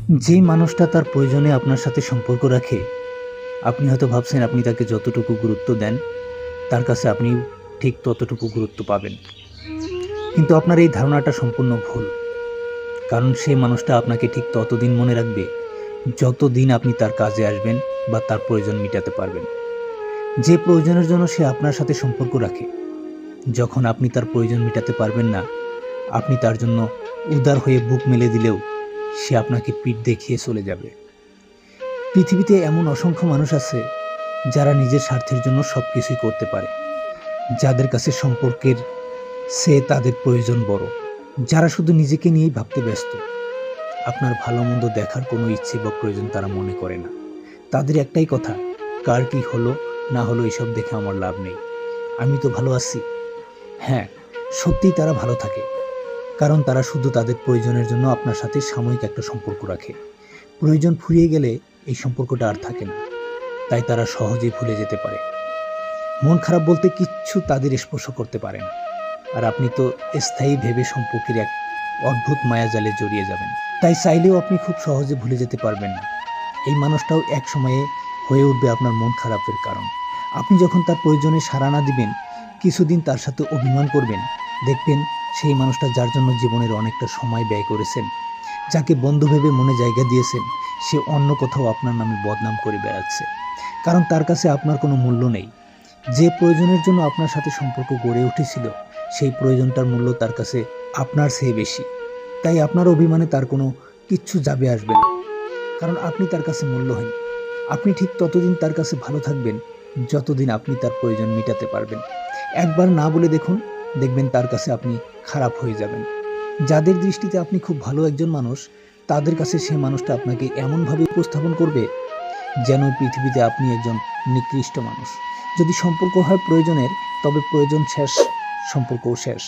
যেই মানুষটা তার প্রয়োজনে আপনার সাথে সম্পর্ক রাখে, আপনি হয়তো ভাবছেন আপনি তাকে যতটুকু গুরুত্ব দেন, তার কাছে আপনি ঠিক ততটুকু গুরুত্ব পাবেন। কিন্তু আপনার এই ধারণাটা সম্পূর্ণ ভুল। কারণ সেই মানুষটা আপনাকে ঠিক ততদিন মনে রাখবে, যতদিন আপনি তার কাজে আসবেন বা তার প্রয়োজন মিটাতে পারবেন। যে প্রয়োজনের জন্য সে আপনার সাথে সম্পর্ক রাখে, যখন আপনি তার প্রয়োজন মিটাতে পারবেন না, আপনি তার জন্য উদার হয়ে বুক মেলে দিলেও সে আপনাকে পিঠ দেখিয়ে চলে যাবে। পৃথিবীতে এমন অসংখ্য মানুষ আছে যারা নিজের স্বার্থের জন্য সব কিছুই করতে পারে, যাদের কাছে সম্পর্কের চেয়ে তাদের প্রয়োজন বড়, যারা শুধু নিজেকে নিয়েই ভাবতে ব্যস্ত। আপনার ভালো মন্দ দেখার কোনো ইচ্ছে বা প্রয়োজন তারা মনে করে না। তাদের একটাই কথা, কার কি হলো না হলো এসব দেখে আমার লাভ নেই, আমি তো ভালো আছি। হ্যাঁ, সত্যিই তারা ভালো থাকে, কারণ তারা শুধু তাদের প্রয়োজনের জন্য আপনার সাথে সাময়িক একটা সম্পর্ক রাখে। প্রয়োজন ফুরিয়ে গেলে এই সম্পর্কটা আর থাকে না, তাই তারা সহজেই ভুলে যেতে পারে। মন খারাপ বলতে কিচ্ছু তাদের স্পর্শ করতে পারে না, আর আপনি তো স্থায়ী ভেবে সম্পর্কের এক অদ্ভুত মায়াজালে জড়িয়ে যাবেন। তাই চাইলেও আপনি খুব সহজে ভুলে যেতে পারবেন না। এই মানুষটাও এক সময়ে হয়ে উঠবে আপনার মন খারাপের কারণ। আপনি যখন তার প্রয়োজনে সাড়া না দিবেন, কিছুদিন তার সাথে অভিমান করবেন, দেখবেন সেই মানুষটা যার জন্য জীবনের অনেকটা সময় ব্যয় করেছেন, যাকে বন্ধু ভেবে মনে জায়গা দিয়েছেন, সে অন্য কোথাও আপনার নামে বদনাম করে বেড়াচ্ছে। কারণ তার কাছে আপনার কোনো মূল্য নেই। যে প্রয়োজনের জন্য আপনার সাথে সম্পর্ক গড়ে উঠেছিল, সেই প্রয়োজনটার মূল্য তার কাছে আপনার চেয়ে বেশি। তাই আপনার অভিমানে তার কোনো কিচ্ছু যাবে আসবে না, কারণ আপনি তার কাছে মূল্যহীন। আপনি ঠিক ততদিন তার কাছে ভালো থাকবেন যতদিন আপনি তার প্রয়োজন মেটাতে পারবেন। একবার না বলে দেখুন, দেখবেন তার কাছে আপনি খারাপ হয়ে যাবেন। যাদের দৃষ্টিতে আপনি খুব ভালো একজন মানুষ, তাদের কাছে সে মানুষটা আপনাকে এমনভাবে উপস্থাপন করবে যেন পৃথিবীতে আপনি একজন নিকৃষ্ট মানুষ। যদি সম্পর্ক হয় প্রয়োজনের, তবে প্রয়োজন শেষ, সম্পর্কও শেষ।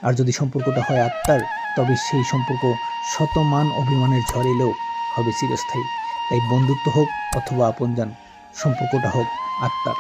আর যদি সম্পর্কটা হয় আত্মার, তবে সেই সম্পর্ক শত মান অভিমানের ঝড় এলেও হবে চিরস্থায়ী। তাই বন্ধুত্ব হোক অথবা আপনজন, সম্পর্কটা হোক আত্মার।